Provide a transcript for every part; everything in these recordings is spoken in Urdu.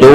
2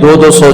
200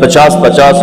50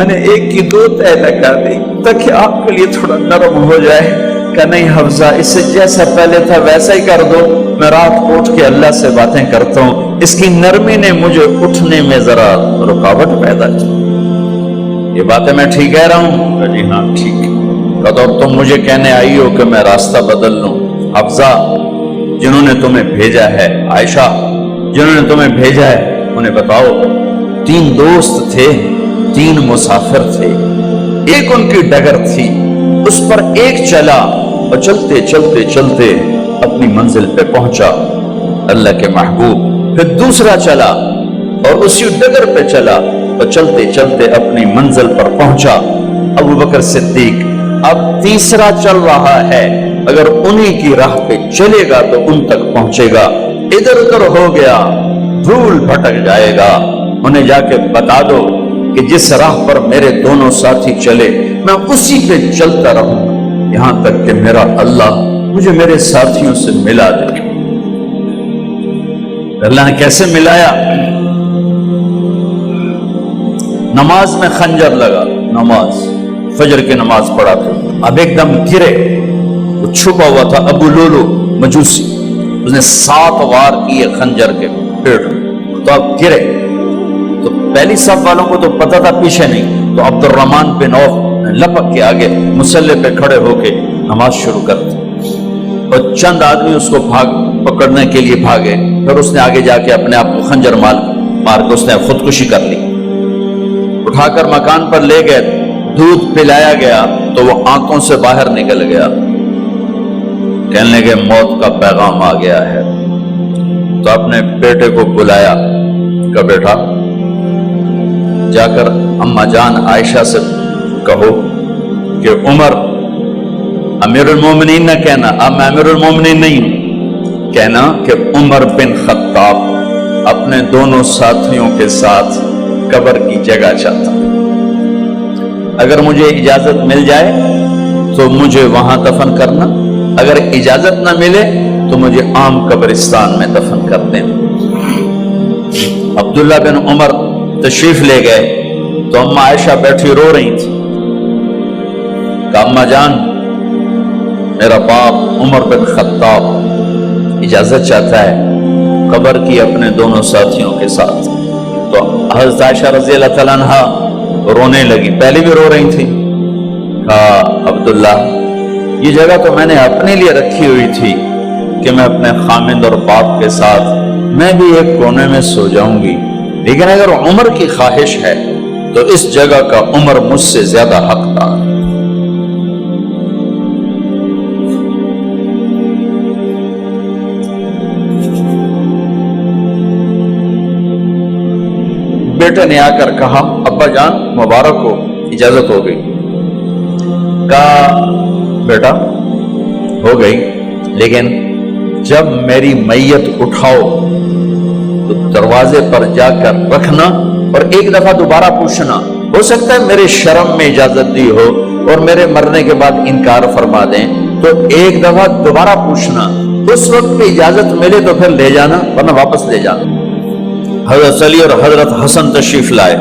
میں نے ایک کی 2 تہ لگا دی تاکہ آپ کے لیے تھوڑا نرم ہو جائے. کہ نہیں حفظہ، اس سے جیسا پہلے تھا ویسا ہی کر دو، میں رات کو اٹھ کے اللہ سے باتیں کرتا ہوں. اس کی نرمی نے مجھے اٹھنے میں ذرا رکاوٹ پیدا کی. یہ باتیں میں ٹھیک کہہ رہا ہوں؟ کہ جی ہاں ٹھیک. کہ تو تم مجھے کہنے آئی ہو کہ میں راستہ بدل لوں. حفظہ، جنہوں نے تمہیں بھیجا ہے، عائشہ جنہوں نے تمہیں بھیجا ہے، انہیں بتاؤ. 3 دوست تھے، 3 مسافر تھے، ایک ان کی ڈگر تھی، اس پر ایک چلا اور چلتے چلتے چلتے اپنی منزل پہ پہنچا اللہ کے محبوب. پھر دوسرا چلا اور اسی ڈگر پہ چلا اور چلتے چلتے اپنی منزل پر پہنچا ابو بکر صدیق. اب تیسرا چل رہا ہے، اگر انہی کی راہ پہ چلے گا تو ان تک پہنچے گا. ادھر ادھر ہو گیا، دھول بھٹک جائے گا. انہیں جا کے بتا دو کہ جس راہ پر میرے دونوں ساتھی چلے میں اسی پہ چلتا رہوں یہاں تک کہ میرا اللہ مجھے میرے ساتھیوں سے ملا دے. اللہ نے کیسے ملایا؟ نماز میں خنجر لگا، نماز فجر کی نماز پڑھا تھا. اب ایک دم گرے، وہ چھپا ہوا تھا ابو لولو مجوسی، اس نے 7 وار کیے خنجر کے پیٹ. تو اب گرے تو پہلی صف والوں کو تو پتہ تھا، پیچھے نہیں. تو عبد الرحمن بن عوف لپک کے آگے مصلی پہ کھڑے ہو کے نماز شروع کر دی. اور چند آدمی اس کو پکڑنے کے لیے بھاگے. پھر اس نے آگے جا کے اپنے آپ کو خنجر مار کے اس نے خودکشی کر لی. اٹھا کر مکان پر لے گئے، دودھ پلایا گیا تو وہ آنتوں سے باہر نکل گیا. کہنے لگے موت کا پیغام آ گیا ہے. تو اپنے بیٹے کو بلایا کہ بیٹا جا کر اماں جان عائشہ سے کہو کہ عمر، امیر المومنین نہ کہنا، اب میں امیر المومنین نہیں ہوں، کہنا کہ عمر بن خطاب اپنے دونوں ساتھیوں کے ساتھ قبر کی جگہ چاہتا. اگر مجھے اجازت مل جائے تو مجھے وہاں دفن کرنا، اگر اجازت نہ ملے تو مجھے عام قبرستان میں دفن کر دینا. عبداللہ بن عمر تشریف لے گئے تو اماں عائشہ بیٹھی رو رہی تھی. کہ اماں جان، میرا باپ عمر بن خطاب اجازت چاہتا ہے قبر کی اپنے دونوں ساتھیوں کے ساتھ. تو حضرت عائشہ رضی اللہ تعالیٰ عنہ رونے لگی، پہلے بھی رو رہی تھی. کہا عبداللہ، یہ جگہ تو میں نے اپنے لیے رکھی ہوئی تھی کہ میں اپنے خامند اور باپ کے ساتھ میں بھی ایک کونے میں سو جاؤں گی، لیکن اگر عمر کی خواہش ہے تو اس جگہ کا عمر مجھ سے زیادہ حقدار ہے. بیٹے نے آ کر کہا ابا جان مبارک ہو، اجازت ہو گئی. کہا بیٹا ہو گئی، لیکن جب میری میت اٹھاؤ تو دروازے پر جا کر رکھنا اور ایک دفعہ دوبارہ پوچھنا. ہو سکتا ہے میرے شرم میں اجازت دی ہو اور میرے مرنے کے بعد انکار فرما دیں، تو ایک دفعہ دوبارہ پوچھنا. اس وقت پہ اجازت ملے تو پھر لے جانا، ورنہ واپس لے جانا. حضرت علی اور حضرت حسن تشریف لائے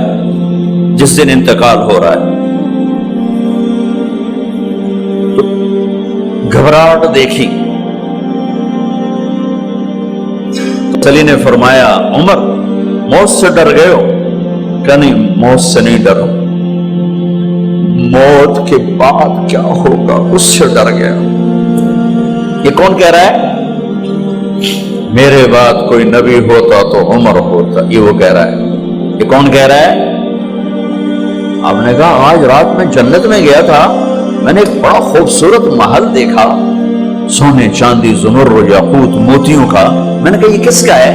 جس دن انتقال ہو رہا ہے. تو گھبراہٹ دیکھی. علی نے فرمایا عمر موت سے ڈر گئے ہو؟ کہ نہیں، موت سے نہیں ڈرو، موت کے بعد کیا ہوگا اس سے ڈر گیا. یہ کون کہہ رہا ہے؟ میرے بعد کوئی نبی ہوتا تو عمر ہوتا، یہ وہ کہہ رہا ہے. یہ کون کہہ رہا ہے؟ آپ نے کہا آج رات میں جنت میں گیا تھا، میں نے ایک بڑا خوبصورت محل دیکھا، سونے چاندی زمرد یاقوت موتیوں کا. میں نے کہا یہ کس کا ہے؟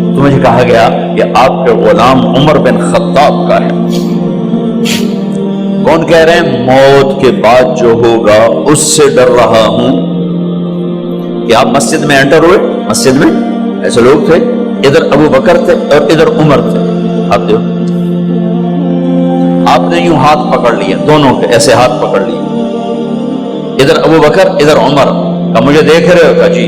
تو مجھے کہا گیا یہ آپ کے غلام عمر بن خطاب کا ہے. کون کہہ رہے ہیں؟ موت کے بعد جو ہوگا اس سے ڈر رہا ہوں. کہ آپ مسجد میں انٹر ہوئے، مسجد میں ایسے لوگ تھے، ادھر ابو بکر تھے اور ادھر عمر تھے. آپ نے یوں ہاتھ پکڑ لیا، دونوں کے ایسے ہاتھ پکڑ لیے، ادھر ابو بکر ادھر عمر. کہ مجھے دیکھ رہے ہو؟ کہ جی.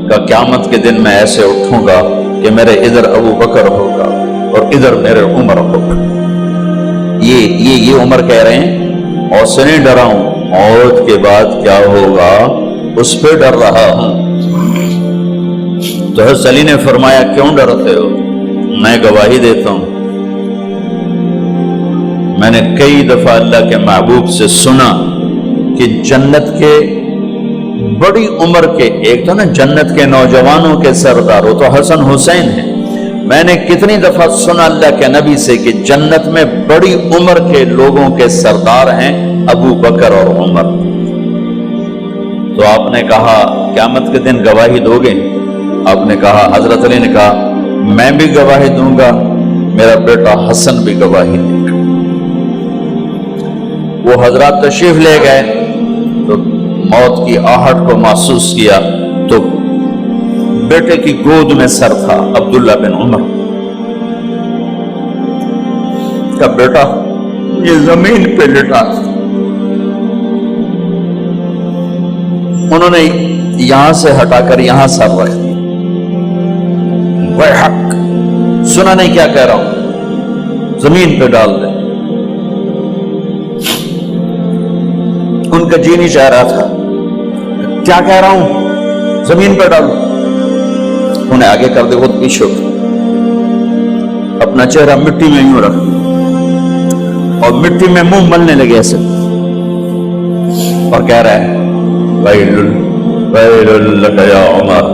کہ قیامت کے دن میں ایسے اٹھوں گا کہ میرے ادھر ابو بکر ہوگا اور ادھر میرے عمر ہوگا. یہ عمر کہہ رہے ہیں اور سے نہیں ڈرا ہوں، موت کے بعد کیا ہوگا اس پہ ڈر رہا ہوں۔ تو حضرت علی نے فرمایا کیوں ڈرتے ہو؟ میں گواہی دیتا ہوں، میں نے کئی دفعہ اللہ کے محبوب سے سنا کہ جنت کے بڑی عمر کے، ایک تو نا جنت کے نوجوانوں کے سردار، وہ تو حسن حسین ہیں، میں نے کتنی دفعہ سنا اللہ کے نبی سے کہ جنت میں بڑی عمر کے لوگوں کے سردار ہیں ابو بکر اور عمر۔ تو آپ نے کہا قیامت کے دن گواہی دو گے؟ آپ نے کہا، حضرت علی نے کہا میں بھی گواہی دوں گا، میرا بیٹا حسن بھی گواہی دے گا۔ وہ حضرات تشریف لے گئے تو موت کی آہٹ کو محسوس کیا تو بیٹے کی گود میں سر تھا عبداللہ بن عمر کا، بیٹا یہ زمین پہ لٹا۔ انہوں نے یہاں سے ہٹا کر یہاں سر رکھ دیا۔ ویحک، سنا نہیں کیا کہہ رہا ہوں، زمین پہ ڈال دے۔ ان کا جی نہیں چاہ رہا تھا، کیا کہہ رہا ہوں، زمین پہ ڈالو۔ انہیں آگے کر دے، خود پیچھے ہو، اپنا چہرہ مٹی میں یوں رکھ اور مٹی میں منہ ملنے لگے ایسے، اور کہہ رہا ہے ویل لک یا عمر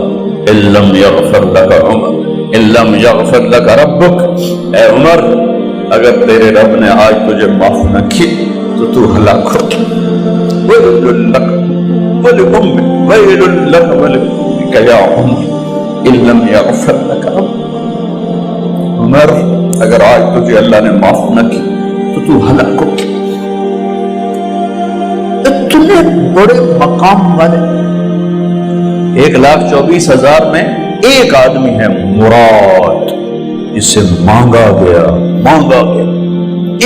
ان لم یغفر لک عمر ان لم یغفر لک ربک، اے عمر اگر تیرے رب نے آج تجھے معاف نہ کی تو تو ہلاک ہو۔ ویل لک ولأمک ویل لک ولأمک یا عمر ان لم یغفر لک ربک، عمر اگر آج تجھے اللہ نے معاف نہ کی تو تو ہلاک ہو۔ اتنے بڑے مقام والے 1,24,000 میں ایک آدمی ہے مراد، جسے مانگا گیا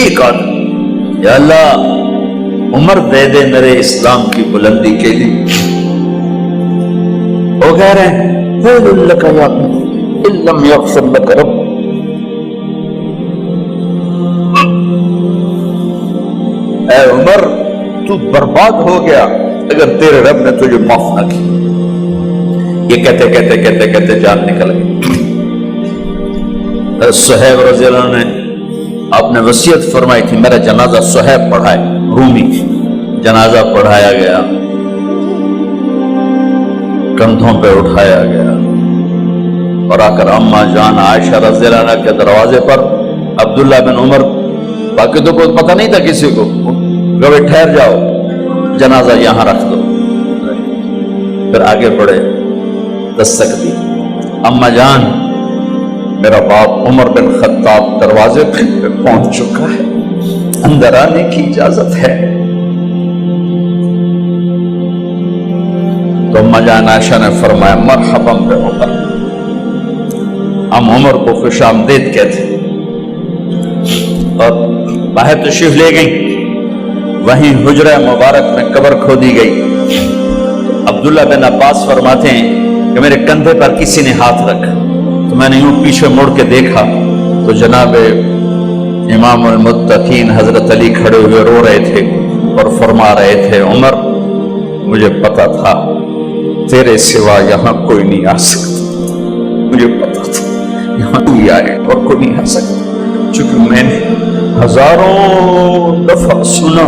ایک آدمی، یا اللہ عمر دے دے میرے اسلام کی بلندی کے لیے۔ وہ کہہ رہے ہیں ویل لک یا عمر ان لم یغفر لک رب، اے عمر تو برباد ہو گیا اگر تیرے رب نے تجھے معاف نہ کی۔ یہ کہتے جان نکل گئی۔ صہیب رضی اللہ عنہ نے آپ نے وصیت فرمائی تھی میرا جنازہ صہیب پڑھائے، رومی جنازہ پڑھایا گیا، کندھوں پہ اٹھایا گیا اور آ کر اماں جان عائشہ رضی اللہ عنہ کے دروازے پر عبداللہ بن عمر، باقی تو کوئی پتہ نہیں تھا کسی کو، گوے ٹھہر جاؤ جنازہ یہاں رکھ دو۔ پھر آگے بڑھے، دستک دی، اماں جان میرا باپ عمر بن خطاب دروازے پہ پہنچ چکا ہے، اندر آنے کی اجازت ہے۔ تو اماں جان عائشہ نے فرمایا مرحبا بعمر، ہم عمر کو خوش آمدید کہتے، اور باہر تشریف لے گئی۔ وہیں حجرہ مبارک میں قبر کھودی گئی۔ عبداللہ بن عباس فرماتے ہیں کہ میرے کندھے پر کسی نے ہاتھ رکھا تو میں نے یوں پیچھے مڑ کے دیکھا تو جناب امام المتقین حضرت علی کھڑے ہوئے رو رہے تھے اور فرما رہے تھے عمر مجھے پتا تھا تیرے سوا یہاں کوئی نہیں آ سکتا، مجھے پتا تھا یہاں کوئی آئے اور کوئی نہیں آ سکتا، چونکہ میں نے ہزاروں دفعہ سنا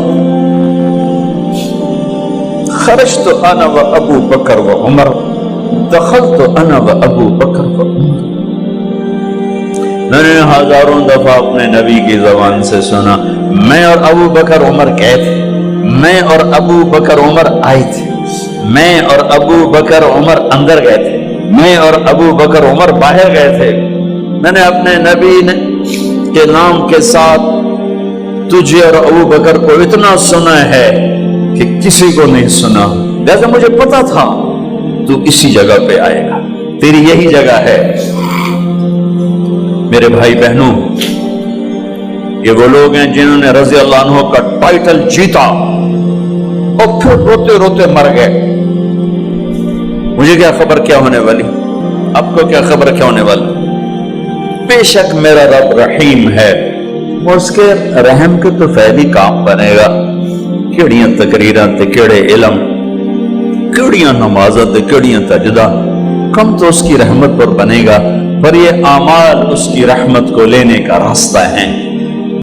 خرجت انا و ابو بکر و عمر دخلت انا و ابو بکر و عمر، میں نے ہزاروں دفعہ اپنے نبی کی زبان سے سنا میں اور ابو بکر عمر گئے تھے، میں اور ابو بکر عمر آئے تھے، میں اور ابو بکر عمر اندر گئے تھے، میں اور ابو بکر عمر باہر گئے تھے، میں نے اپنے نبی کے نام کے ساتھ تجھے اور ابو بکر کو اتنا سنا ہے کہ کسی کو نہیں سنا، لہذا مجھے پتا تھا تو اسی جگہ پہ آئے گا، تیری یہی جگہ ہے۔ میرے بھائی بہنوں، یہ وہ لوگ ہیں جنہوں نے رضی اللہ عنہ کا ٹائٹل جیتا اور پھر روتے روتے مر گئے۔ مجھے کیا خبر کیا ہونے والی، آپ کو کیا خبر کیا ہونے والی؟ بے شک میرا رب رحیم ہے، وہ اس کے رحم کے تو فعلی کام بنے گا، کیڑیاں تقریراں تے کیڑے علم، کیڑیاں نمازاں تے کیڑیاں تجدہ، کم تو اس کی رحمت پر بنے گا، پر یہ اعمال اس کی رحمت کو لینے کا راستہ ہیں۔